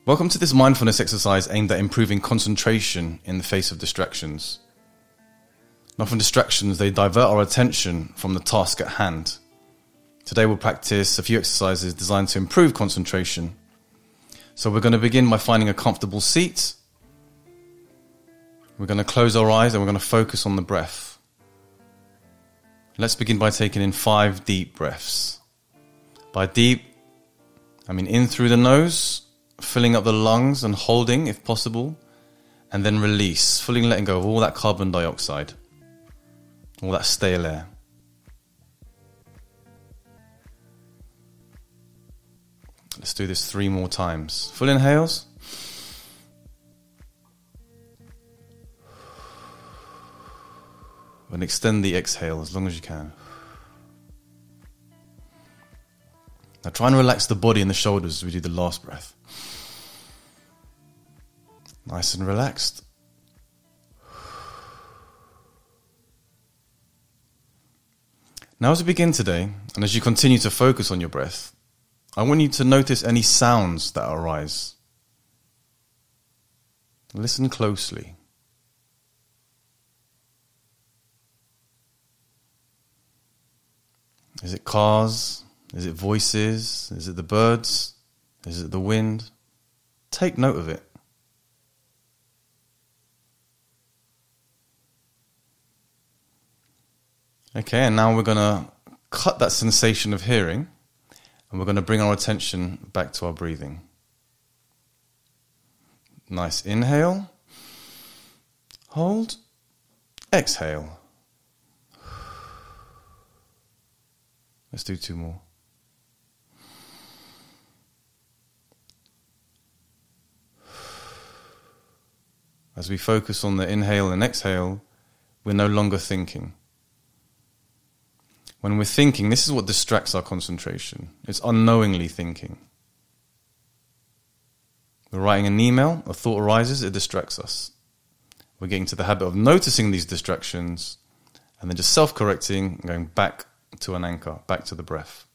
Welcome to this mindfulness exercise aimed at improving concentration in the face of distractions. And often distractions, they divert our attention from the task at hand. Today we'll practice a few exercises designed to improve concentration. So we're going to begin by finding a comfortable seat. We're going to close our eyes and we're going to focus on the breath. Let's begin by taking in 5 deep breaths. By deep, I mean in through the nose, filling up the lungs and holding if possible, and then release, fully letting go of all that carbon dioxide, all that stale air. Let's do this 3 more times. Full inhales. And extend the exhale as long as you can. Now try and relax the body and the shoulders as we do the last breath. Nice and relaxed. Now as we begin today, and as you continue to focus on your breath, I want you to notice any sounds that arise. Listen closely. Is it cars? Is it voices? Is it the birds? Is it the wind? Take note of it. Okay, and now we're going to cut that sensation of hearing and we're going to bring our attention back to our breathing. Nice inhale. Hold. Exhale. Let's do 2 more. As we focus on the inhale and exhale, we're no longer thinking. When we're thinking, this is what distracts our concentration. It's unknowingly thinking. We're writing an email, a thought arises, it distracts us. We're getting to the habit of noticing these distractions and then just self-correcting and going back to an anchor, back to the breath.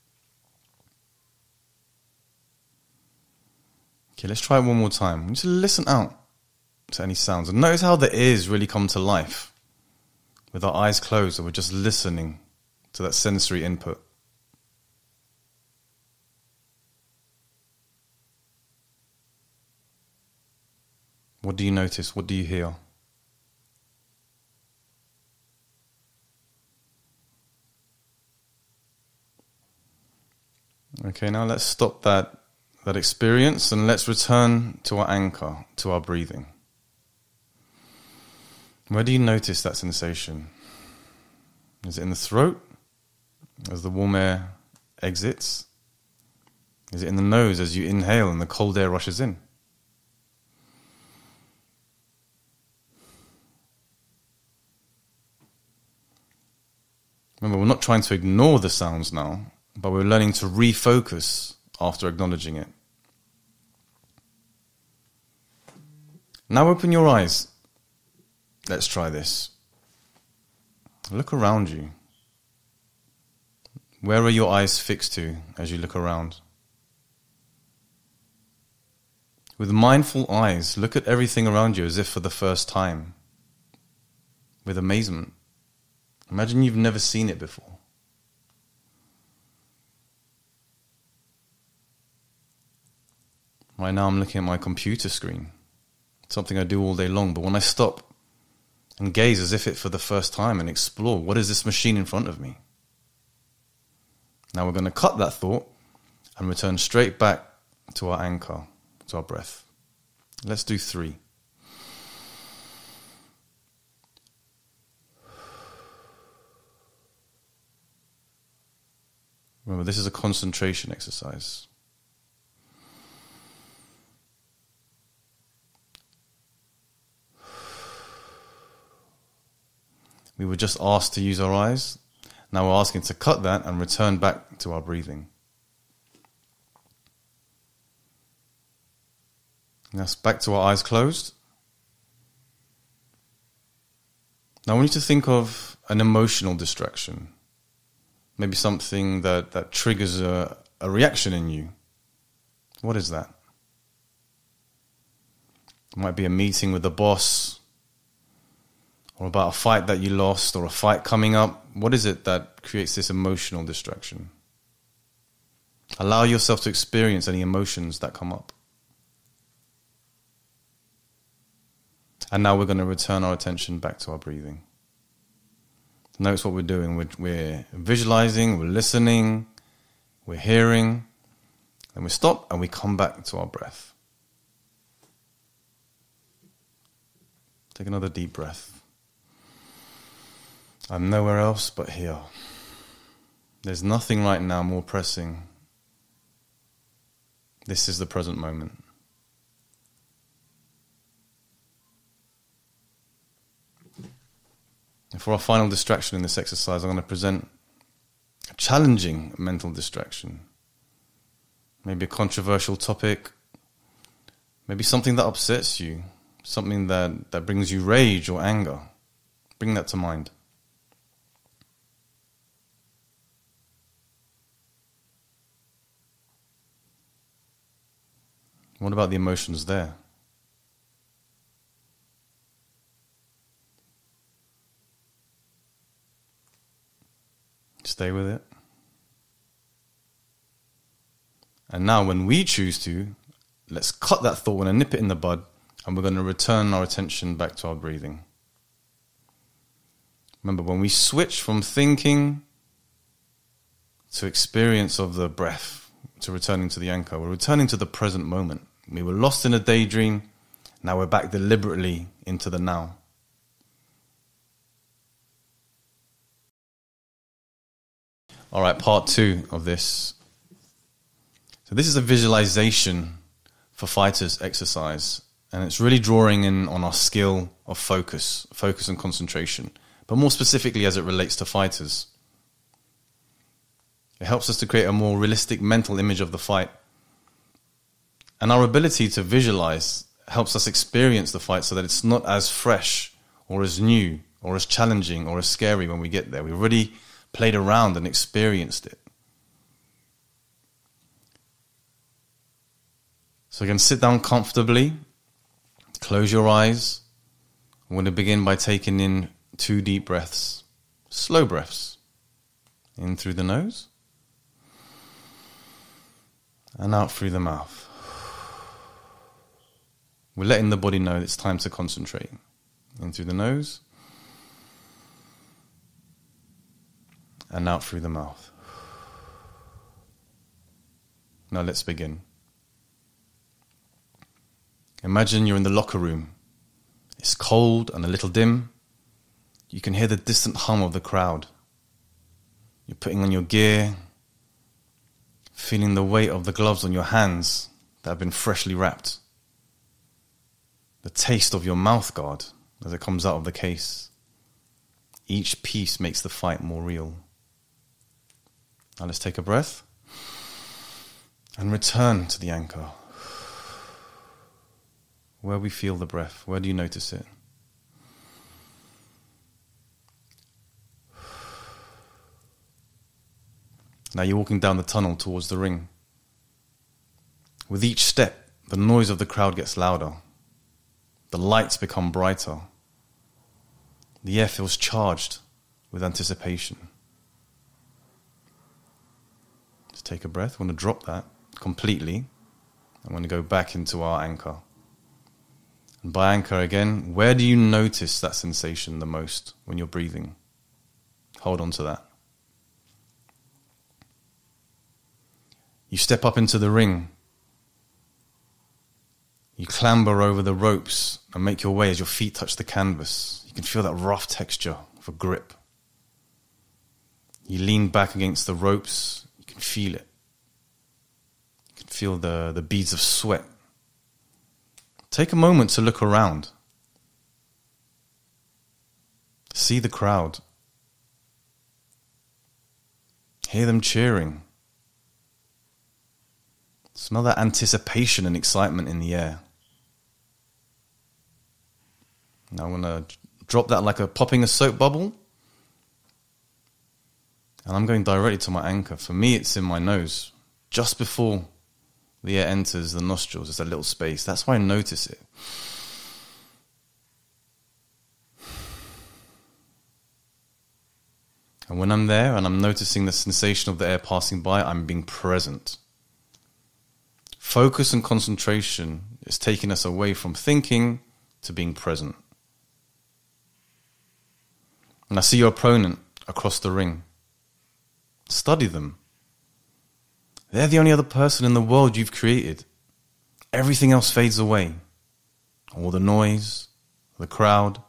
Okay, let's try it one more time. Just listen out to any sounds and notice how the ears really come to life with our eyes closed and we're just listening to that sensory input. What do you notice? What do you hear? Okay, now let's stop that experience and let's return to our anchor, to our breathing. Where do you notice that sensation? Is it in the throat as the warm air exits? Is it in the nose as you inhale and the cold air rushes in? Remember, we're not trying to ignore the sounds now, but we're learning to refocus after acknowledging it. Now open your eyes. Let's try this. Look around you. Where are your eyes fixed to as you look around? With mindful eyes, look at everything around you as if for the first time. With amazement. Imagine you've never seen it before. Right now I'm looking at my computer screen. It's something I do all day long, but when I stop and gaze as if it for the first time and explore, what is this machine in front of me? Now we're going to cut that thought and return straight back to our anchor, to our breath. Let's do 3. Remember, this is a concentration exercise. We were just asked to use our eyes. Now we're asking to cut that and return back to our breathing. Now back to our eyes closed. Now I want you to think of an emotional distraction. Maybe something that triggers a reaction in you. What is that? It might be a meeting with the boss, or about a fight that you lost, or a fight coming up. What is it that creates this emotional distraction? Allow yourself to experience any emotions that come up. And now we're going to return our attention back to our breathing. Notice what we're doing. We're visualizing, we're listening, we're hearing, and we stop and we come back to our breath. Take another deep breath. I'm nowhere else but here. There's nothing right now more pressing. This is the present moment. And for our final distraction in this exercise, I'm going to present a challenging mental distraction. Maybe a controversial topic. Maybe something that upsets you. Something that brings you rage or anger. Bring that to mind. What about the emotions there? Stay with it. And now when we choose to, let's cut that thought, we're going to nip it in the bud, and we're going to return our attention back to our breathing. Remember, when we switch from thinking to experience of the breath, to returning to the anchor, we're returning to the present moment. We were lost in a daydream, now we're back deliberately into the now. All right, part 2 of this. So this is a visualization for fighters exercise, and it's really drawing in on our skill of focus and concentration, but more specifically as it relates to fighters. It helps us to create a more realistic mental image of the fight, and our ability to visualize helps us experience the fight so that it's not as fresh or as new or as challenging or as scary when we get there. We've already played around and experienced it. So again, sit down comfortably, close your eyes. I'm going to begin by taking in 2 deep breaths, slow breaths. In through the nose and out through the mouth. We're letting the body know it's time to concentrate. In through the nose and out through the mouth. Now let's begin. Imagine you're in the locker room. It's cold and a little dim. You can hear the distant hum of the crowd. You're putting on your gear, feeling the weight of the gloves on your hands that have been freshly wrapped. The taste of your mouth guard as it comes out of the case. Each piece makes the fight more real. Now let's take a breath and return to the anchor. Where we feel the breath, where do you notice it? Now you're walking down the tunnel towards the ring. With each step, the noise of the crowd gets louder. The lights become brighter. The air feels charged with anticipation. Just take a breath. We're going to drop that completely. I'm going to go back into our anchor. And by anchor again, where do you notice that sensation the most when you're breathing? Hold on to that. You step up into the ring. You clamber over the ropes and make your way as your feet touch the canvas. You can feel that rough texture of a grip. You lean back against the ropes. You can feel it. You can feel the beads of sweat. Take a moment to look around. See the crowd. Hear them cheering. Smell that anticipation and excitement in the air. Now I'm going to drop that like popping a soap bubble. And I'm going directly to my anchor. For me, it's in my nose. Just before the air enters the nostrils, there's a little space. That's why I notice it. And when I'm there and I'm noticing the sensation of the air passing by, I'm being present. Focus and concentration is taking us away from thinking to being present. And I see your opponent across the ring. Study them. They're the only other person in the world you've created. Everything else fades away. All the noise, the crowd,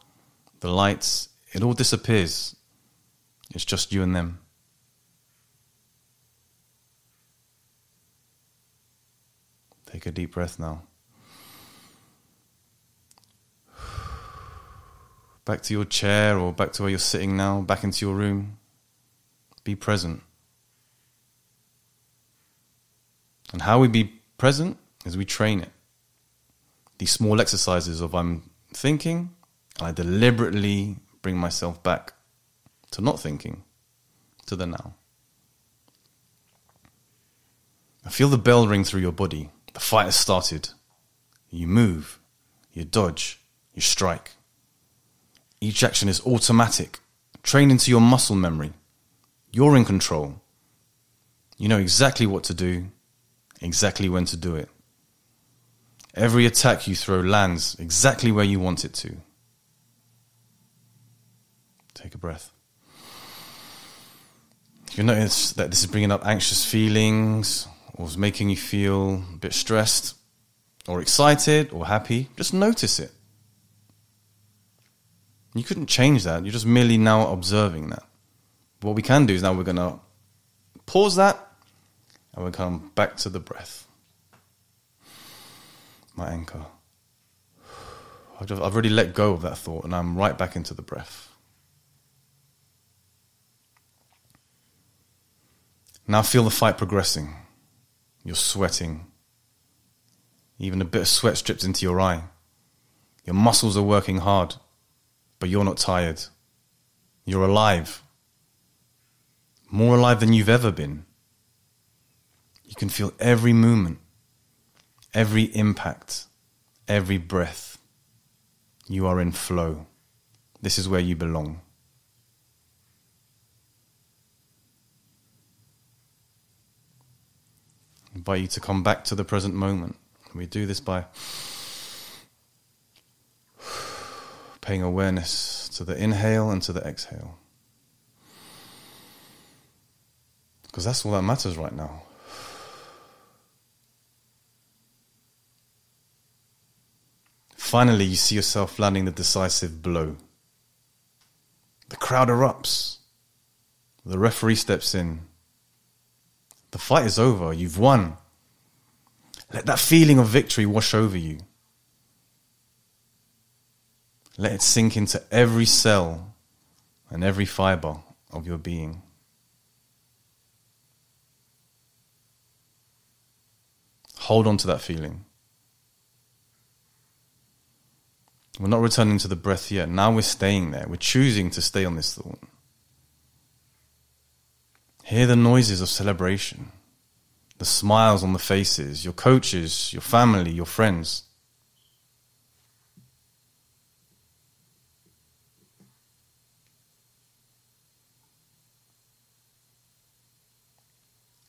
the lights, it all disappears. It's just you and them. Take a deep breath now. Back to your chair or back to where you're sitting now, back into your room. Be present. And how we be present is we train it. These small exercises of I'm thinking, and I deliberately bring myself back to not thinking, to the now. I feel the bell ring through your body. The fight has started. You move, you dodge, you strike. Each action is automatic, trained into your muscle memory. You're in control. You know exactly what to do, exactly when to do it. Every attack you throw lands exactly where you want it to. Take a breath. If you notice that this is bringing up anxious feelings or is making you feel a bit stressed or excited or happy, just notice it. You couldn't change that. You're just merely now observing that. What we can do is now we're going to pause that and we'll come back to the breath. My anchor. I've already let go of that thought and I'm right back into the breath. Now feel the fight progressing. You're sweating. Even a bit of sweat strips into your eye. Your muscles are working hard, but you're not tired. You're alive. More alive than you've ever been. You can feel every movement, every impact, every breath. You are in flow. This is where you belong. I invite you to come back to the present moment. We do this by paying awareness to the inhale and to the exhale. Because that's all that matters right now. Finally, you see yourself landing the decisive blow. The crowd erupts. The referee steps in. The fight is over. You've won. Let that feeling of victory wash over you. Let it sink into every cell and every fiber of your being. Hold on to that feeling. We're not returning to the breath yet. Now we're staying there. We're choosing to stay on this thought. Hear the noises of celebration, the smiles on the faces, your coaches, your family, your friends.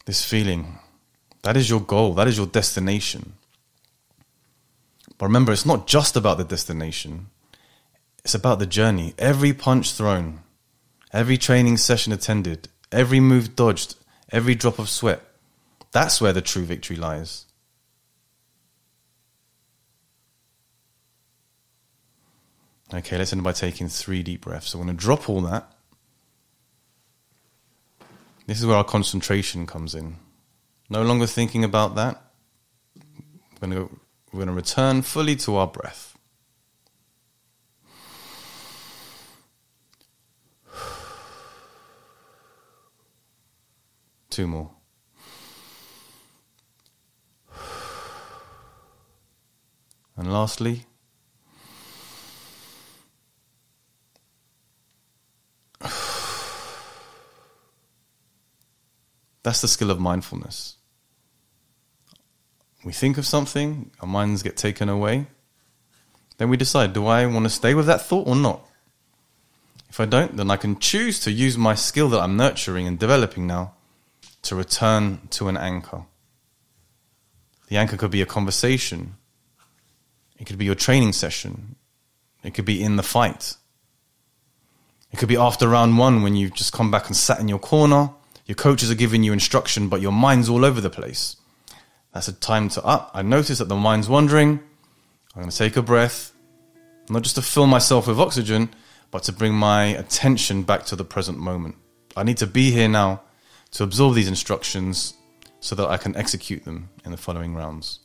This feeling, that is your goal, that is your destination. But remember, it's not just about the destination. It's about the journey. Every punch thrown, every training session attended, every move dodged, every drop of sweat. That's where the true victory lies. Okay, let's end by taking 3 deep breaths. So we're going to drop all that. This is where our concentration comes in. No longer thinking about that. We're going to return fully to our breath. Two more. And lastly, that's the skill of mindfulness. We think of something, our minds get taken away. Then we decide, do I want to stay with that thought or not? If I don't, then I can choose to use my skill that I'm nurturing and developing now to return to an anchor. The anchor could be a conversation. It could be your training session. It could be in the fight. It could be after round 1 when you've just come back and sat in your corner. Your coaches are giving you instruction, but your mind's all over the place. That's a time to I notice that the mind's wandering. I'm going to take a breath, not just to fill myself with oxygen, but to bring my attention back to the present moment. I need to be here now to absorb these instructions so that I can execute them in the following rounds.